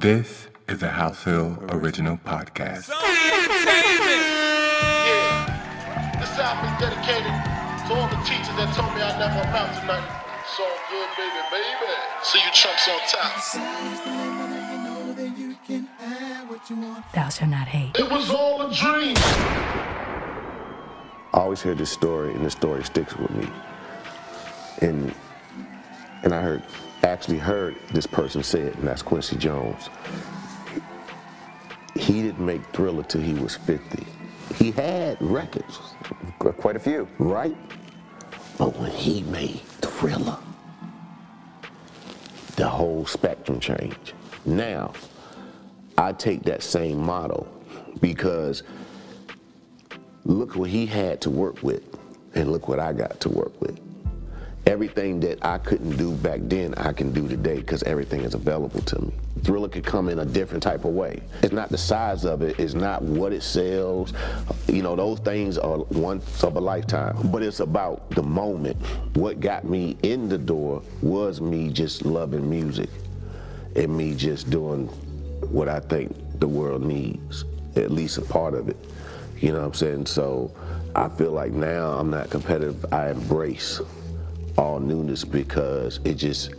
This is a HausHill original podcast. Yeah, this album is dedicated to all the teachers that told me I never amount to nothing. So good, baby, baby. See you chunks on top. Thou shalt not hate. It was all a dream. I always hear this story, and this story sticks with me. And I actually heard this person say it, and that's Quincy Jones. He didn't make Thriller till he was 50. He had records. Quite a few. Right? But when he made Thriller, the whole spectrum changed. Now, I take that same motto because look what he had to work with, and look what I got to work with. Everything that I couldn't do back then, I can do today because everything is available to me. Thriller could come in a different type of way. It's not the size of it, it's not what it sells. You know, those things are once of a lifetime, but it's about the moment. What got me in the door was me just loving music and me just doing what I think the world needs, at least a part of it. You know what I'm saying? So I feel like now I'm not competitive. I embrace all newness because it just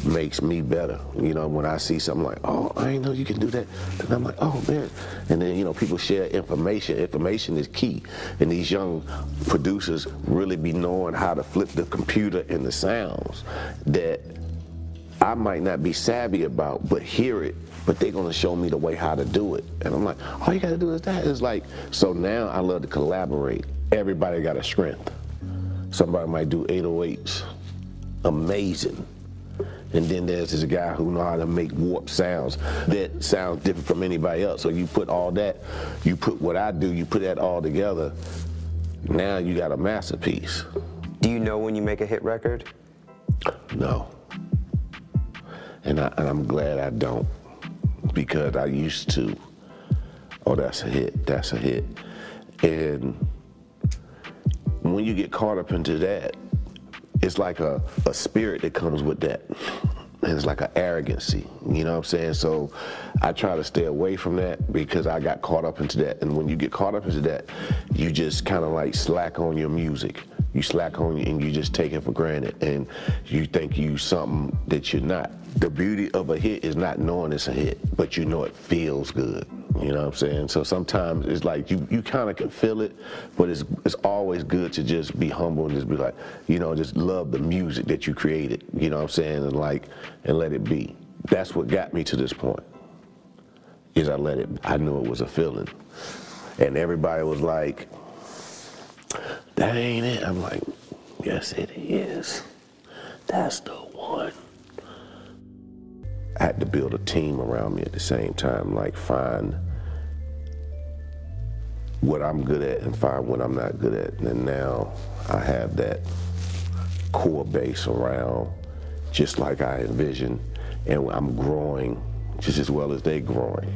makes me better. You know, when I see something like, oh, I didn't know you can do that, then I'm like, oh man. And then, you know, people share information. Information is key. And these young producers really be knowing how to flip the computer and the sounds that I might not be savvy about, but hear it, but they're gonna show me the way how to do it. And I'm like, all you gotta do is that. It's like, so now I love to collaborate. Everybody got a strength. Somebody might do 808s, amazing. And then there's this guy who know how to make warped sounds that sound different from anybody else. So you put all that, you put what I do, you put that all together, now you got a masterpiece. Do you know when you make a hit record? No. And I'm glad I don't, because I used to, oh, that's a hit, that's a hit. And when you get caught up into that, it's like a spirit that comes with that. And it's like an arrogancy, you know what I'm saying? So I try to stay away from that because I got caught up into that. And when you get caught up into that, you just kind of like slack on your music. You slack on and you just take it for granted. And you think you something that you're not. The beauty of a hit is not knowing it's a hit, but you know it feels good. You know what I'm saying? So sometimes it's like you kind of can feel it, but it's always good to just be humble and just be like, you know, just love the music that you created. You know what I'm saying? And let it be. That's what got me to this point. Is I knew it was a feeling, and everybody was like, that ain't it. I'm like, yes it is. That's the one. I had to build a team around me at the same time, like find what I'm good at and find what I'm not good at. And now I have that core base around just like I envisioned, and I'm growing just as well as they growing.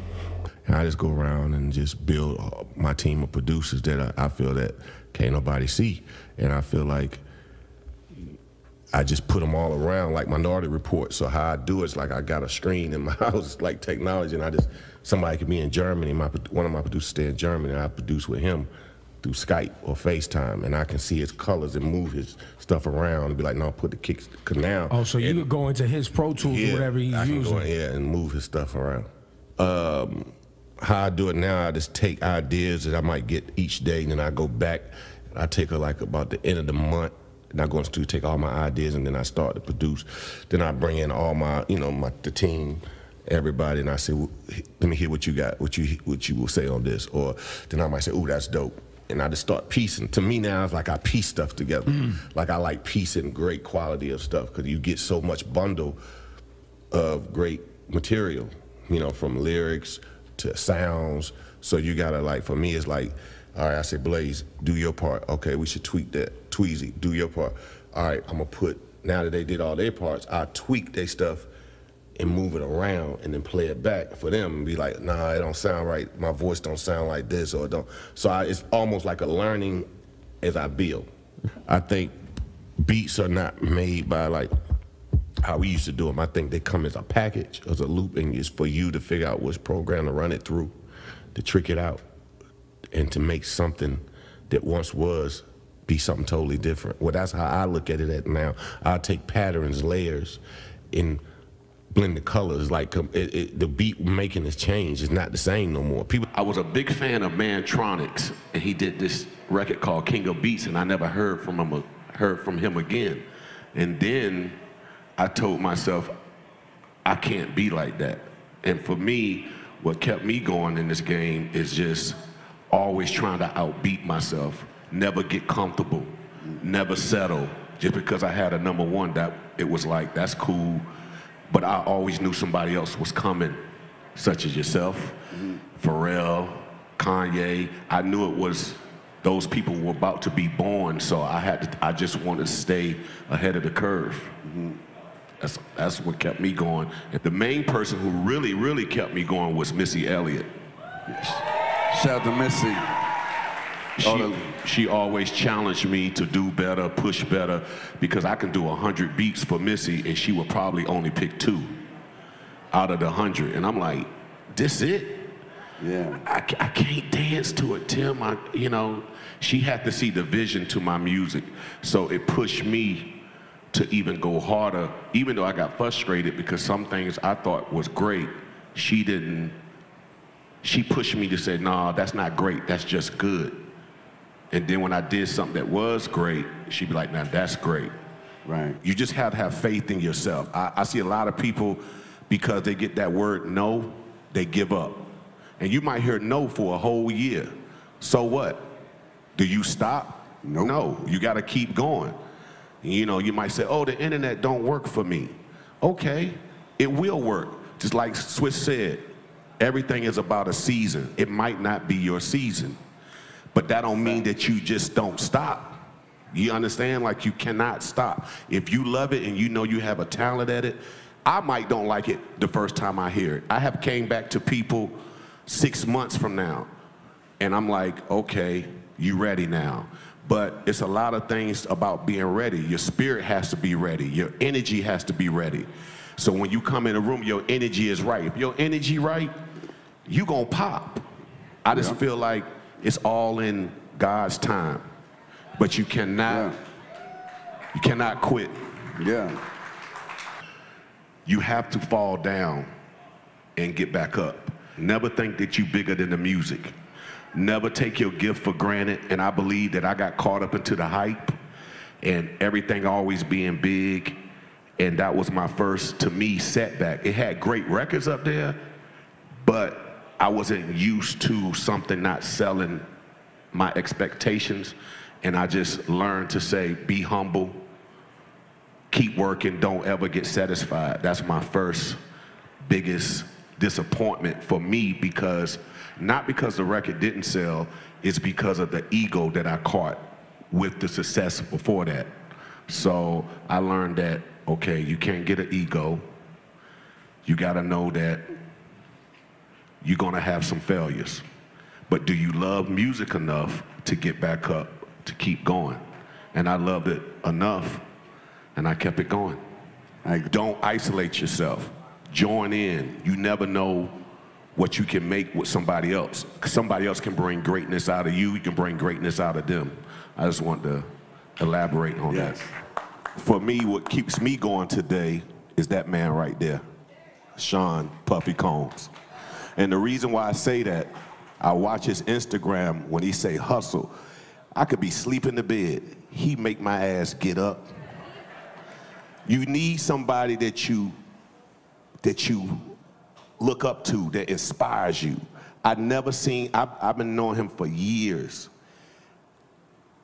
And I just go around and just build my team of producers that I feel that can't nobody see. And I feel like I just put them all around like Minority Report. So how I do it is like I got a screen in my house, like technology, and somebody could be in Germany, one of my producers stay in Germany, and I produce with him through Skype or FaceTime, and I can see his colors and move his stuff around and be like, no, put the kicks, cause now. Oh, so you could go into his Pro Tools or whatever he's using. I can go in here and move his stuff around. How I do it now, I just take ideas that I might get each day, and then I go back, and I take like about the end of the month, and I go in the studio, take all my ideas, and then I start to produce. Then I bring in all my, you know, the team, everybody, and I say, well, let me hear what you got, what you will say on this. Or then I might say, ooh, that's dope. And I just start piecing. To me now, it's like I piece stuff together. Like I like piecing great quality of stuff, because you get so much bundle of great material, you know, from lyrics to sounds. So you gotta, like, for me, it's like, all right, I say, Blaze, do your part. Okay, we should tweak that. Tweezy, do your part. All right, I'm gonna put, now that they did all their parts, I tweak their stuff and move it around and then play it back for them and be like, nah, it don't sound right. My voice don't sound like this, or it don't. So it's almost like a learning as I build. I think beats are not made by like how we used to do them. I think they come as a package, as a loop, and it's for you to figure out which program to run it through, to trick it out, and to make something that once was be something totally different. Well, that's how I look at it now. I take patterns, layers, and blend the colors. Like the beat making has changed. It's not the same no more. I was a big fan of Mantronics, and he did this record called King of Beats, and I never heard from him again. And then I told myself, I can't be like that. And for me, what kept me going in this game is just always trying to outbeat myself, never get comfortable, never settle. Just because I had a #1, that it was like, that's cool. But I always knew somebody else was coming, such as yourself, Pharrell, Kanye. I knew it was, those people were about to be born, so I just wanted to stay ahead of the curve. That's what kept me going. And the main person who really, really kept me going was Missy Elliott. Shout out to Missy. She always challenged me to do better, push better, because I can do 100 beats for Missy, and she would probably only pick 2 out of the 100. And I'm like, this it? Yeah. I can't dance to it, Tim. You know, she had to see the vision to my music, so it pushed me to even go harder, even though I got frustrated because some things I thought was great, she didn't. She pushed me to say, nah, that's not great, that's just good. And then when I did something that was great, she'd be like, now that's great. Right. You just have to have faith in yourself. I see a lot of people, because they get that word no, they give up. And you might hear no for a whole year. So what? Do you stop? Nope. No, you gotta keep going. You know, you might say, oh, the internet don't work for me. Okay, it will work. Just like Swiss said, everything is about a season. It might not be your season, but that don't mean that you just don't stop. You understand? Like, you cannot stop. If you love it and you know you have a talent at it, I might don't like it the first time I hear it. I have came back to people 6 months from now, and I'm like, okay, you ready now. But it's a lot of things about being ready. Your spirit has to be ready. Your energy has to be ready. So when you come in a room, your energy is right. If your energy right, you gonna pop. I just feel like it's all in God's time. But you cannot quit. Yeah. You have to fall down and get back up. Never think that you're bigger than the music. Never take your gift for granted. And I believe that I got caught up into the hype and everything always being big. And that was my first, to me, setback. It had great records up there, but I wasn't used to something not selling my expectations. And I just learned to say, be humble, keep working, don't ever get satisfied. That's my first biggest disappointment for me, because not because the record didn't sell, it's because of the ego that I caught with the success before that. So I learned that, okay, you can't get an ego. You gotta know that you're gonna have some failures. But do you love music enough to get back up, to keep going? And I loved it enough, and I kept it going. Don't isolate yourself. Join in. You never know what you can make with somebody else. Somebody else can bring greatness out of you. You can bring greatness out of them. I just want to elaborate on that. For me, what keeps me going today is that man right there, Sean Puffy Combs. And the reason why I say that, I watch his Instagram when he say hustle. I could be sleeping in the bed. He make my ass get up. You need somebody that you look up to, that inspires you. I've been knowing him for years.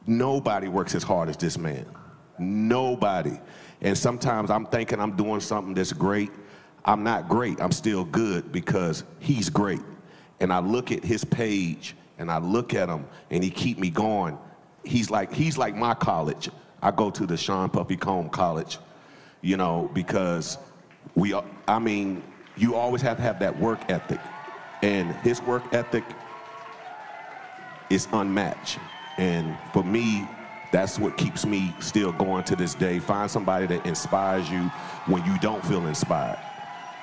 Nobody works as hard as this man. Nobody. And sometimes I'm thinking I'm doing something that's great. I'm not great, I'm still good because he's great. And I look at his page and I look at him and he keep me going. He's like my college. I go to the Sean Puffy Combs College, you know, because you always have to have that work ethic. And his work ethic is unmatched. And for me, That's what keeps me still going to this day. Find somebody that inspires you when you don't feel inspired.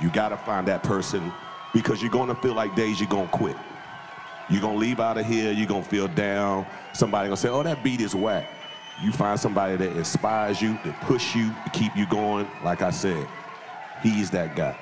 You gotta find that person, because you're gonna feel like days you're gonna quit. You're gonna leave out of here, you're gonna feel down. Somebody gonna say, oh, that beat is whack. You find somebody that inspires you, that push you, to keep you going. Like I said, he's that guy.